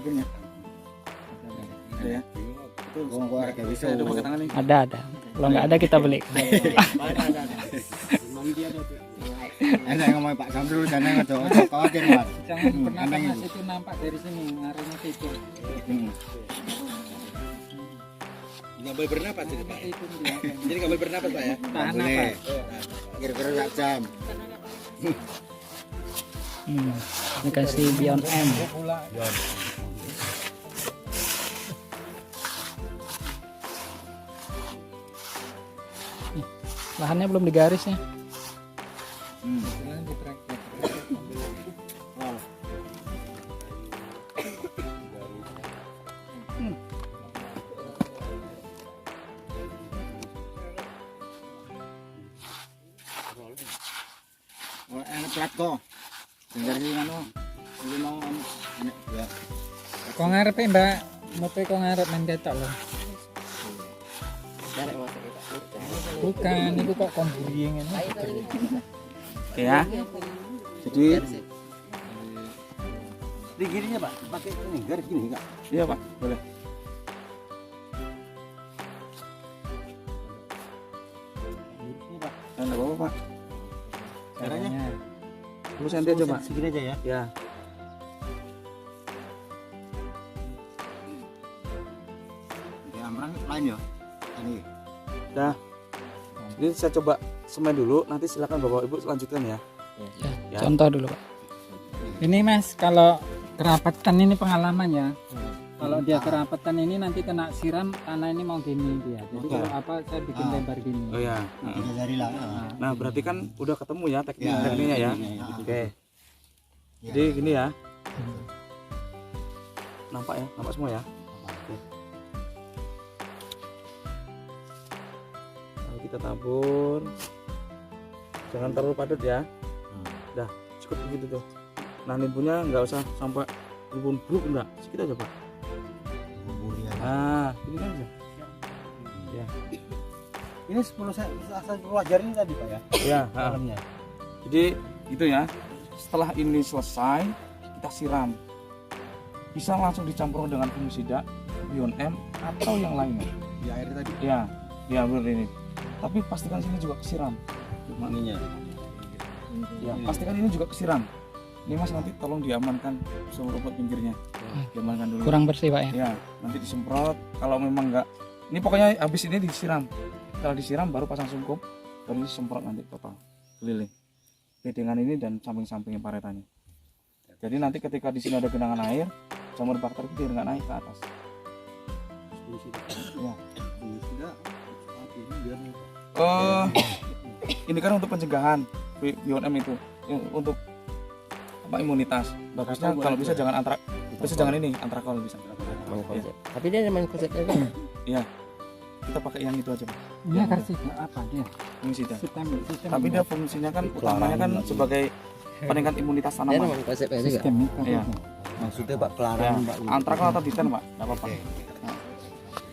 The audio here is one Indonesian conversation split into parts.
sabunnya. Ada ya? Itu Keluarga bisa. ada pakai tangan nih. Ada. Kalau nggak ada kita beli. Ada. Ada yang ngomong Pak Samsul dan yang ada khawatir Mas. Jangan pernah Mas itu nampak dari sini arahnya ke itu. Nggak boleh bernapas jadi Pak. Itu dia. Jadi nggak boleh bernapas Pak ya? Tahan Boleh. apa? Kira-kira sak jam. Ini kasih Beyond M. Lahannya belum digaris ya. Kebetulan di praktek. Oh, enak plat kok. Dengar sih kan ini mau enak ya. Kok ngarepe Mbak? Mope kok ngarep main ketok loh. Bukan, itu kok komburi ngene. Oke ya. Jadi Di gininya Pak, pakai ini garis gini enggak? iya Pak, boleh. Ini Pak. Enggak apa-apa Pak. Caranya 10 cm aja Pak. segini aja ya. Ya. Ya amran lain ya. Ini. Dah. Ini saya coba semen dulu, nanti silakan Bapak Ibu lanjutkan ya. Ya. Contoh dulu Pak. Ini Mas, kalau kerapatan ini pengalaman ya. Kalau dia kerapatan ini nanti kena siram tanah ini mau gini dia. Jadi Oke. kalau apa saya bikin lebar gini. Oh ya. Tiga jari lah. Nah, berarti kan udah ketemu ya Ya, tekniknya ya. ya. Oke. Jadi gini ya. Nampak ya? Nampak semua ya? Oke. Nah, kita tabur. Jangan terlalu padat ya. Dah, cukup begitu tuh. Nah, nimbunya nggak usah sampai nimbun bruk enggak. Sedikit aja, Pak. Nah, ini kan aja. Ya. Ini 10 jari ini tadi Pak ya. Ya, Dalamnya. Jadi itu ya. Setelah ini selesai, kita siram. Bisa langsung dicampur dengan fungisida, Beyond M atau yang lainnya. Di air tadi. Ya, ya benar ini. Tapi pastikan sini juga kesiram. Ininya. Ya, pastikan ini juga kesiram. Ini Mas nanti tolong diamankan semua rumput pinggirnya. Diamankan dulu. Kurang bersih Pak ya. Ya, nanti disemprot. Kalau memang enggak, ini pokoknya habis ini disiram. Setelah disiram baru pasang sungkup, baru disemprot nanti total keliling. Oke, dengan ini dan samping-sampingnya paretannya. Jadi nanti ketika di sini ada genangan air, jamur bakteri itu biar nggak naik ke atas. Ya. Ini kan untuk pencegahan Beyond M itu untuk apa imunitas. Bagusnya kalau bisa jangan jangan ini antrakol bisa. Tapi dia main konsepnya itu. Iya. Kita pakai yang itu aja, Pak. Ini kasih apa dia? Fungisida. Sistem Tapi dia fungsinya kan utamanya kan sebagai peningkat imunitas Dia tanaman. main konsepnya juga. sistem itu. Iya. Maksudnya Pak Ya, pelarangan Pak. antrakol atau diten, Pak. Enggak apa-apa.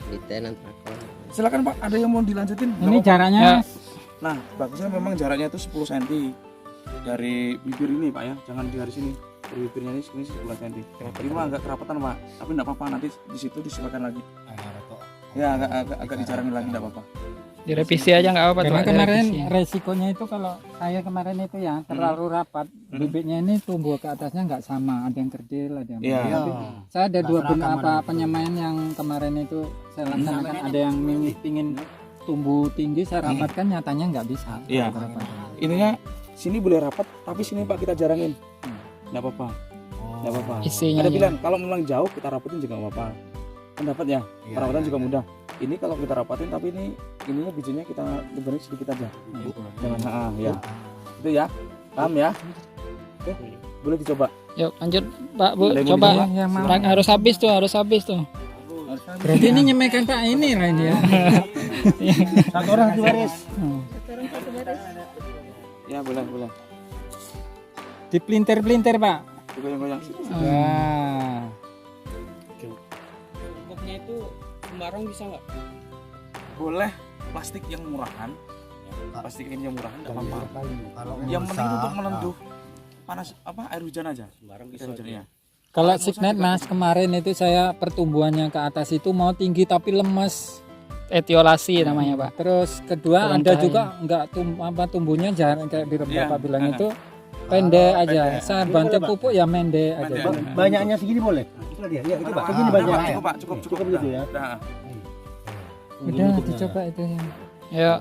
Di tenan trakor. Silakan, Pak. Ada yang mau dilanjutin? Nggak Ini apa-apa. jaraknya Ya. Nah, bagusnya memang jaraknya itu 10 cm dari bibir ini, Pak ya. Jangan di garis ini. Dari bibirnya ini 10 cm. Ini mah agak kerapatan, Pak. Tapi enggak apa-apa, nanti di situ disesuaikan lagi. Ya, agak dijarangin lagi enggak apa-apa. Direvisi aja nggak apa-apa tuh. karena Pak, kemarin direvisi. resikonya itu kalau saya kemarin itu ya terlalu rapat bibitnya ini tumbuh ke atasnya nggak sama, ada yang kerdil ada yang Iya. Tapi saya ada dua beberapa penyemaian yang kemarin itu saya laksanakan, ada yang pingin tumbuh tinggi saya rapatkan, nyatanya nggak bisa. Iya. Ininya sini boleh rapat, tapi sini Pak kita jarangin. Enggak apa-apa. Enggak apa-apa. Isinya Ada aja. pilihan, kalau memang jauh kita rapatin juga nggak apa-apa. Kan dapat ya, perawatan juga mudah. Ini kalau kita rapatin, tapi ininya bijinya kita lebarin sedikit aja. Jangan, ya. Itu ya, paham ya? Oke, boleh dicoba. Yuk lanjut Pak Bu, Lemon coba. dicoba. yang mau. Harus habis tuh, harus habis tuh. Berarti ini nyemaikan Pak ini lah ini ya. Satu orang di baris. Ya boleh. Di pelintir Pak. Digoyang-goyang. Wah. Pupuknya itu sembarang bisa nggak? Boleh plastik yang murahan. Plastik ini yang murahan enggak apa-apa. Kalau Yang penting untuk menentuh panas air hujan aja. Sembarang Air bisa. hujan ya. Kalau signet Mas, kemarin itu saya pertumbuhannya ke atas itu mau tinggi tapi lemes. Etiolasi namanya Pak. Terus kedua Kurang ada cahaya. juga enggak tumbuhnya jarang kayak Iya. Bapak bilang itu pendek aja. pendek. Saya bantu pupuk ya pendek aja. Pendek. Banyaknya segini boleh? Itulah dia. Ya, itu Pak. Segini Udah, banyak. Pak, cukup Pak, cukup gitu ya. Udah. Udah dicoba itu ya. Yuk.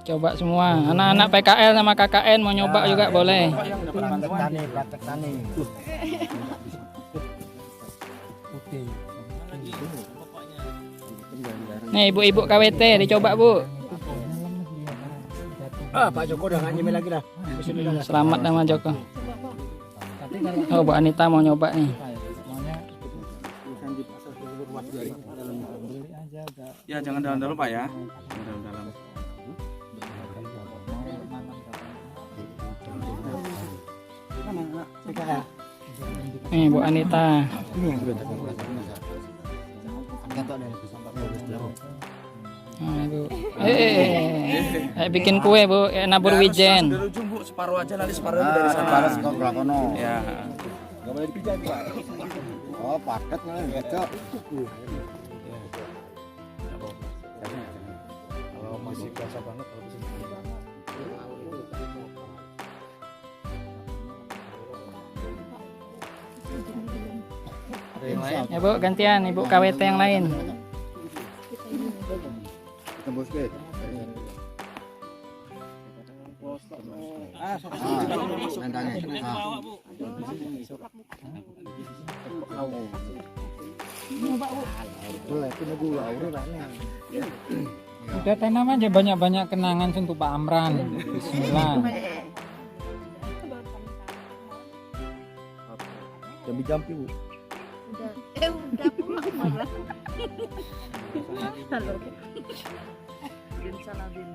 Coba semua. Anak-anak PKL sama KKN mau nyoba juga boleh. Pak yang dapat bantuan. Praktek tani. Nih ibu-ibu KWT dicoba Bu. Pak Joko udah nggak nyemil lagi dah. Selamat nama Joko. Oh Bu Anita mau nyoba nih. Ya jangan dalam-dalam Pak ya. Jangan dalam-dalam. Nih Bu Anita. Nah, Bu. Bikin kue Bu, nabur wijen. Dari ujung Bu, separuh aja nanti separuh dari sana. Panas kau belakono. Ya. Nggak boleh dipijat Pak. Oh, paket malah cocok. Kalau masih biasa banget kalau bisa. Yang lain. Ya Bu, gantian Ibu KWT yang lain. Tembus ke. Nandangnya. Udah tanam aja banyak-banyak kenangan untuk Pak Amran. Bismillah. Jampi-jampi Bu. Udah pulang malah. Halo. Bin Salabin.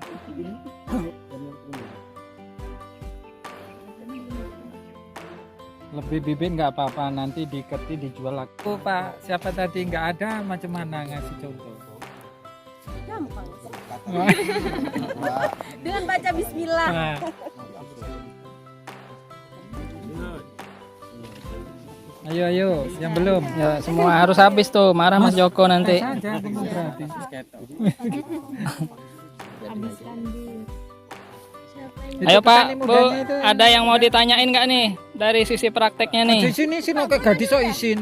Lebih bibit nggak apa-apa, nanti diketi dijual lagi. Oh, Pak, siapa tadi nggak ada macam mana ngasih contoh? Gampang. Dengan baca bismillah. Nah, ayo, yang belum. Ya semua harus habis tuh, marah Mas Joko nanti. Tes aja, bukan berarti. Habiskan di. Ayo Itu Pak, petani Bu, mudanya itu. ada yang mau ditanyain nggak nih dari sisi prakteknya Di nih? sini sih oke gadis so isin.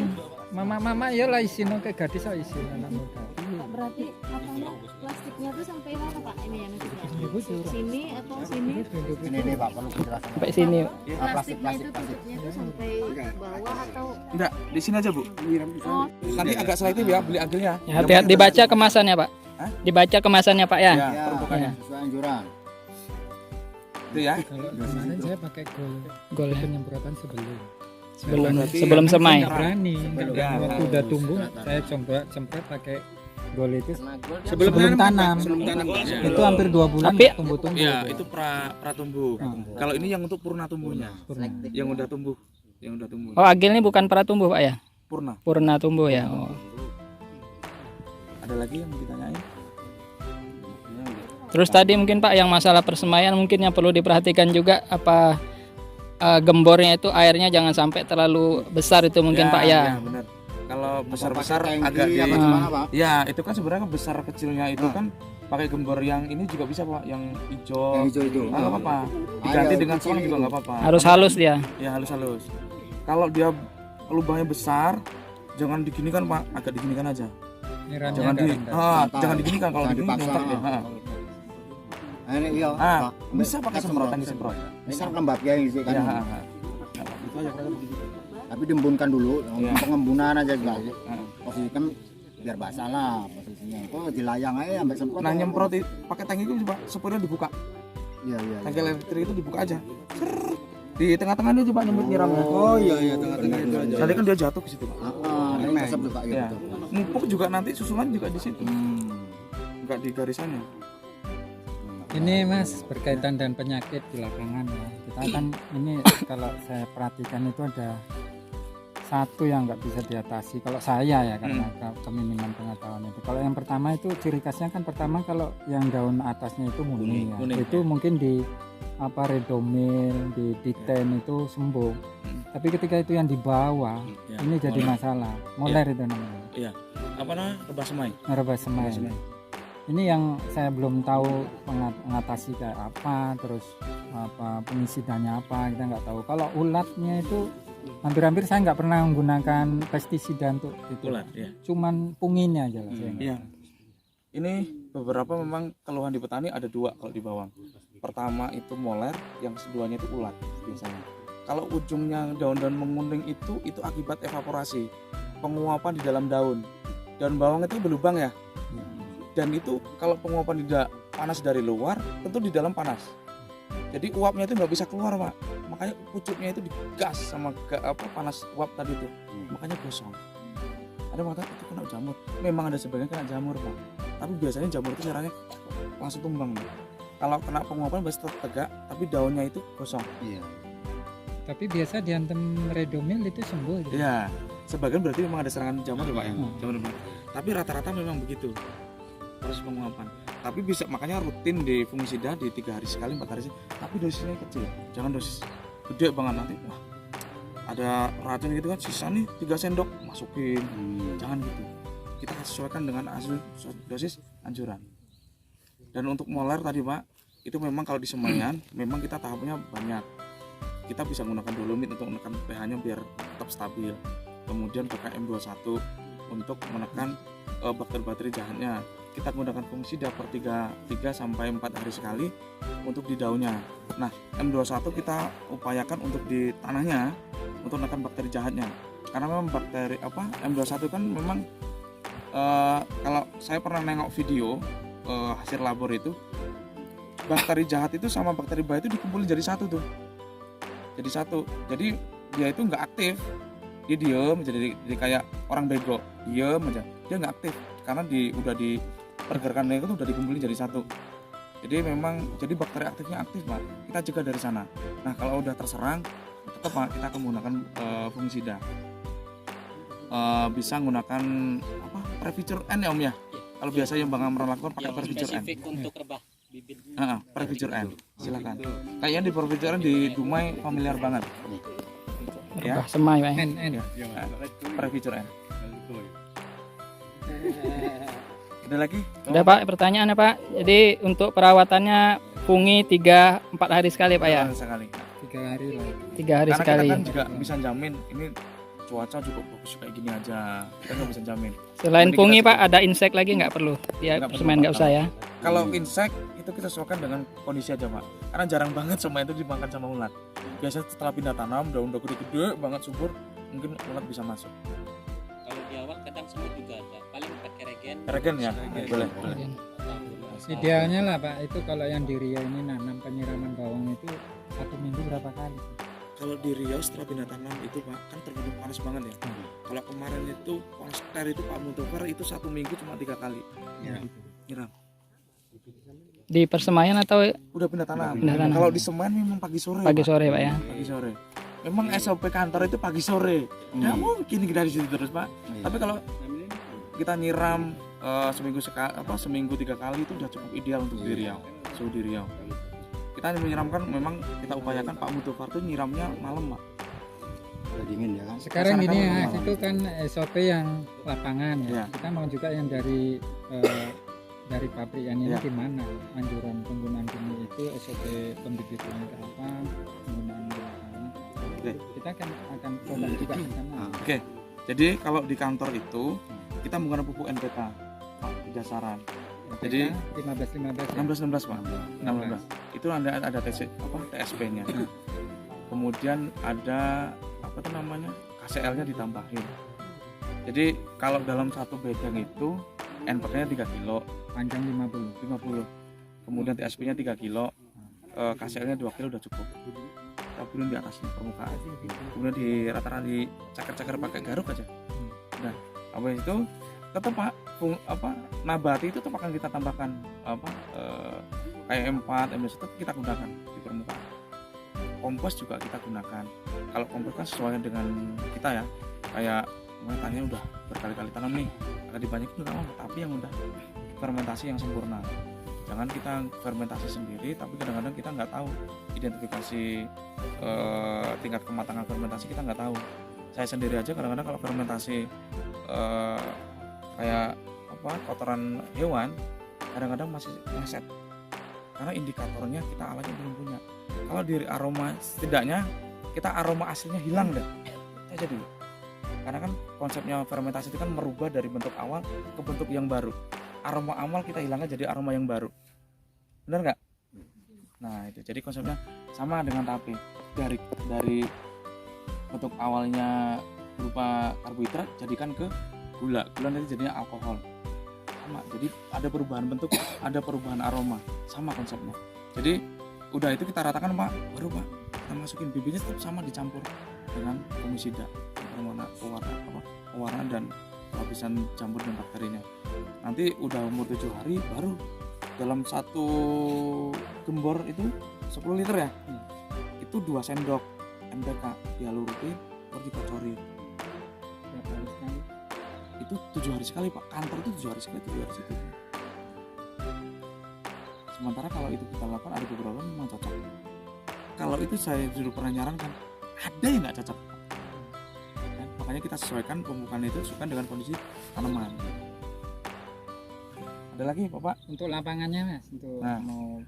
Mama ya lah isin oke gadis so isin anak muda. Berarti apanya plastiknya tuh sampai mana Pak? Ini yang Ini bujur. sini atau sini? Ini Pak perlu penjelasan. Sampai sini. Plastiknya itu tutupnya tuh sampai bawah atau Enggak, di sini aja Bu. oh Nanti agak selektif ya beli agelnya. Ya, hati-hati dibaca kemasannya Pak. Hah? Dibaca kemasannya Pak ya. Ya, Ya, peruntukannya. sesuai anjuran. Itu ya. Kalau kemarin saya pakai Gol ya. penyemprotan sebelum. Sebelum semai. Nggak berani. Ya. Waktu udah tumbuh saya semprot pakai gol itu Sebelum tanam. Sebelum tanam. Itu hampir 2 bulan Tapi- tumbuh-tumbuh. Ya, itu pratumbuh. Kalau ini yang untuk purna tumbuhnya. Yang udah tumbuh. Yang udah tumbuh. Oh, agil ini bukan pratumbuh Pak ya? Purna. Purna tumbuh ya. Oh. Ada lagi yang mau ditanyain? Terus tadi mungkin Pak yang masalah persemaian mungkin yang perlu diperhatikan juga apa gembornya itu airnya jangan sampai terlalu besar itu mungkin Pak ya. Benar. Kalau besar-besar Pakai agak tangki di apa gimana Pak? Ya, itu kan sebenarnya besar kecilnya itu kan pakai gembor yang ini juga bisa Pak, yang hijau. Yang hijau itu. Ah, nggak apa-apa. Diganti dengan selang juga nggak apa-apa. Harus halus dia. Ya halus-halus. Kalau dia lubangnya besar, jangan diginikan Pak, agak diginikan aja. Nyiramnya Jangan agak di, rendah. jangan diginikan kalau Jangan digini dipaksa. nyontek ya. Ini iya. Ah, bisa pakai semprotan disemprot. Ini kan lembab ya isi kan. Ya, itu aja kurang lebih gitu. Tapi diembunkan dulu, Iya. pengembunan aja juga. Ah. Posisikan biar basah lah posisinya. Oh, dilayang aja sampai semprot. Nah, nyemprot pakai tangki itu Pak, supaya dibuka. Iya, iya. Tangki elektrik itu dibuka aja. Ser. Di tengah-tengah dia coba nyemprot nyiramnya. Oh iya iya tengah-tengah itu aja. Nanti kan dia jatuh ke situ Pak. Ini kesep tuh Pak Ya. gitu. Mupuk juga nanti susulan juga di situ. Hmm. Enggak di garisannya. Ini Mas berkaitan dengan penyakit di lapangan ya. Kita kan ini kalau saya perhatikan itu ada satu yang nggak bisa diatasi kalau saya ya karena keminiman pengetahuan itu. Kalau yang pertama itu ciri khasnya kan pertama kalau yang daun atasnya itu muni ya. Kuning, Itu mungkin apa redomil di diten itu sembuh. Tapi ketika itu yang di bawah Ya, ini jadi moler. masalah. Moler itu namanya. Apa namanya, rebah semai. Rebah semai. Ini yang saya belum tahu mengatasi kayak apa, terus apa pengisidannya apa, kita nggak tahu. Kalau ulatnya itu hampir-hampir saya nggak pernah menggunakan pestisida untuk itu. Ulat, ya. Cuman punginnya aja lah. Saya nggak Iya. tahu. Ini beberapa memang keluhan di petani ada dua kalau di bawang. Pertama itu moler, yang keduanya itu ulat biasanya. Kalau ujungnya daun-daun menguning itu akibat evaporasi, penguapan di dalam daun. Daun bawang itu berlubang ya. Dan itu kalau penguapan tidak panas dari luar, tentu di dalam panas. Jadi uapnya itu nggak bisa keluar, Pak. Makanya pucuknya itu digas sama panas uap tadi itu. Makanya gosong. Ada mata itu kena jamur. Memang ada sebagian kena jamur, Pak. Tapi biasanya jamur itu caranya langsung tumbang, Pak. Kalau kena penguapan pasti tetap tegak, tapi daunnya itu gosong. Iya. Tapi biasa diantem redomil itu sembuh. Gitu. Iya. Sebagian berarti memang ada serangan jamur ya, Pak ya. Jamur. Tapi rata-rata memang begitu. Proses penguapan. Tapi bisa makanya rutin di fungisida di 3 hari sekali, 4 hari sekali. Tapi dosisnya kecil. Jangan dosis gede banget nanti. Wah, ada racun gitu kan, sisa nih 3 sendok masukin. Jangan gitu. Kita sesuaikan dengan dosis anjuran. Dan untuk moler tadi, Pak, itu memang kalau di semaian memang kita tahapnya banyak. Kita bisa menggunakan dolomit untuk menekan pH-nya biar tetap stabil. Kemudian pakai M21 untuk menekan bakteri-bakteri jahatnya. Kita menggunakan fungisida per 3 sampai 4 hari sekali untuk di daunnya. Nah, M21 kita upayakan untuk di tanahnya untuk menekan bakteri jahatnya. Karena memang bakteri M21 kan memang kalau saya pernah nengok video hasil labor itu, bakteri jahat itu sama bakteri baik itu dikumpulin jadi satu tuh. Jadi satu. Jadi dia itu nggak aktif. Dia diem, jadi kayak orang bego, diem aja. Dia nggak aktif karena udah di pergerakan itu udah dikumpulin jadi satu. Jadi memang jadi bakteri aktifnya aktif, Pak. Kita jaga dari sana. Nah, kalau udah terserang, tetap Pak kita akan menggunakan fungisida. Bisa menggunakan Previcur N ya, Om ya. Kalau biasa yang Bang Amran lakukan pakai Previcur N. Spesifik untuk rebah bibit. Previcur N. Silakan. Kayaknya di Previcur N di Dumai familiar banget. Ya. Rebah semai, Pak. NN. Previcur N. Ada lagi? Udah, Pak, pertanyaannya, Pak. Jadi untuk perawatannya fungi 3-4 hari sekali, Pak ya. Sekali. 3 hari lah. 3 hari Karena sekali. kita kan juga bisa jamin ini cuaca cukup bagus kayak gini aja. Kita nggak bisa jamin. Selain Jadi fungi, kita Pak, ada insek lagi nggak perlu? Ya, Nggak perlu, semen Pak. nggak usah ya. Kalau insek itu kita sesuaikan dengan kondisi aja, Pak. Karena jarang banget semen itu dimakan sama ulat. Biasanya setelah pindah tanam, daun udah gede-gede banget subur, mungkin ulat bisa masuk. Kalau di awal kadang semut juga ada. Paling pakai regen. Regen ya? Boleh. Idealnya lah Pak, itu kalau yang di Riau ini nanam penyiraman bawang itu 1 minggu berapa kali? Kalau di Riau setelah pindah tanam itu, Pak, kan tergantung panas banget ya. Kalau kemarin itu panas ter itu Pak Mutofer itu 1 minggu cuma 3 kali. Ya. Nyiram. Di persemaian atau Udah pindah tanam. Pindah tanam. Kalau di semen memang pagi sore. pagi Pak. sore, Pak ya? Pagi sore. Memang SOP kantor itu pagi sore. Nggak mungkin kita di situ terus, Pak. Tapi kalau kita nyiram seminggu 3 kali itu udah cukup ideal untuk di Riau, suhu di Riau. Kita menyiramkan memang kita upayakan Pak Mutofer itu nyiramnya malam, Pak. Udah dingin ya kan. Sekarang Laksanakan ini ya, malam. itu kan SOP yang lapangan ya. Ya. Kita mau juga yang dari pabrikan ini Ya. gimana anjuran penggunaan ini itu SOP pembibitan ke apa, penggunaan di lapangan. Oke. Kita akan coba juga ke sana. Oke. Jadi kalau di kantor itu kita menggunakan pupuk NPK, Pak, dasaran. Jadi 15 ya? 16 Pak. 16. Itu ada TSP-nya. Kemudian ada KCL-nya ditambahin. Jadi kalau dalam satu bedeng itu NPK-nya 3 kilo, Panjang 50. kemudian TSP-nya 3 kilo, KCL-nya 2 kilo udah cukup. Kita burin di atas permukaan. Kemudian di rata-rata di cakar-cakar pakai garuk aja. Nah, apa itu tetap Pak, nabati itu tetap akan kita tambahkan kayak M4, M2 tetap kita gunakan di permukaan. Kompos juga kita gunakan. Kalau kompos kan sesuai dengan kita ya. Kayak tanya udah berkali-kali tanam nih, agak dibanyakin juga nggak apa-apa, tapi yang udah fermentasi yang sempurna. Sedangkan kita fermentasi sendiri, tapi kadang-kadang kita nggak tahu identifikasi tingkat kematangan fermentasi, kita nggak tahu. Saya sendiri aja kadang-kadang kalau fermentasi kayak apa kotoran hewan, kadang-kadang masih ngeset karena indikatornya kita alatnya belum punya. Kalau dari aroma, setidaknya kita aroma aslinya hilang deh aja dulu, karena kan konsepnya fermentasi itu kan merubah dari bentuk awal ke bentuk yang baru. Aroma awal kita hilangkan jadi aroma yang baru, benar nggak? Nah itu jadi konsepnya sama dengan tape, dari bentuk awalnya berupa karbohidrat jadikan ke gula nanti jadinya alkohol, sama. Jadi ada perubahan bentuk, ada perubahan aroma, sama konsepnya. Jadi udah itu kita ratakan Pak, baru Pak kita masukin bibitnya, tetap sama dicampur dengan fungisida pewarna dan lapisan jamur dan bakterinya. Nanti udah umur 7 hari baru dalam satu gembor itu 10 liter ya, itu 2 sendok NPK dihalurutin baru dikocorin. Itu 7 hari sekali Pak, kantor itu 7 hari sekali, 7 hari sekali. Sementara kalau itu kita lakukan ada beberapa memang cocok. Kalau itu saya dulu pernah nyarankan, ada yang nggak cocok. Dan makanya kita sesuaikan pemupukan itu sesuaikan dengan kondisi tanaman. Ada lagi Bapak? Untuk lapangannya Mas, untuk Nah. mau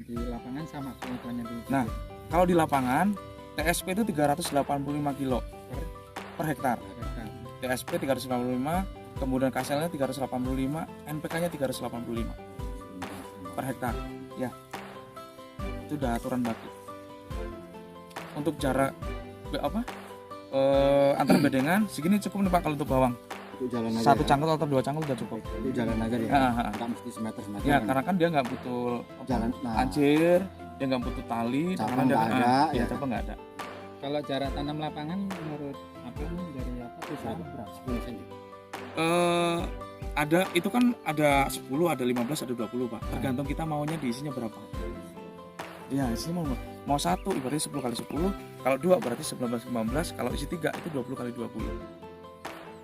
di lapangan sama pengukurannya di Nah, kalau di lapangan TSP itu 385 kilo per hektar. TSP 385, kemudian KSL-nya 385, NPK-nya 385 per hektar. Ya, itu udah aturan baku. Untuk jarak antar bedengan segini cukup nih Pak kalau untuk bawang. Untuk jalan aja. Satu cangkul atau 2 cangkul udah cukup. Untuk jalan aja ya. Nggak mesti semeter Ya, karena kan dia nggak butuh jalan. Nah, anjir, dia nggak butuh tali, cabang dia nggak ada, ya ya. cabang nggak ada. Kalau jarak tanam lapangan menurut apa nih dari apa tuh berapa? 10 cm. Ada itu kan ada 10, ada 15, ada 20 Pak. Tergantung kita maunya diisinya berapa. Ya, isinya mau 1 ibaratnya 10 kali 10, kalau 2 berarti 19 15, kalau isi 3 itu 20 kali 20.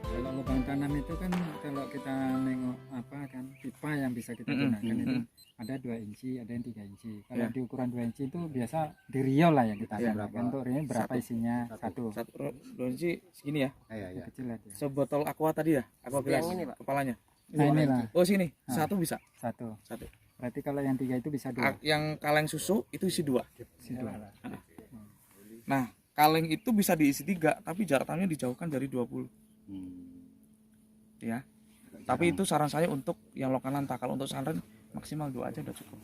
Kalau lubang tanam itu kan kalau kita nengok apa kan pipa yang bisa kita Mm-mm, gunakan itu mm-mm. ada 2 inci, ada yang 3 inci. Kalau Ya. di ukuran 2 inci itu biasa di Rio lah yang kita Ya. gunakan. Untuk Rio berapa Satu. isinya? Satu. Satu donji segini ya. Iya, iya. Kecil aja. Sebotol aqua tadi ya, aqua gelas kepalanya. Nah inilah Oh sini, Ah. satu bisa. satu. Satu. Berarti kalau yang 3 itu bisa 2. Yang kaleng susu itu isi 2. Isi 2. Nah, kaleng itu bisa diisi 3, tapi jarak tanamnya dijauhkan dari 20. Ya. Tapi itu saran saya untuk yang lokal lantah. Kalau untuk santren maksimal 2 aja udah cukup.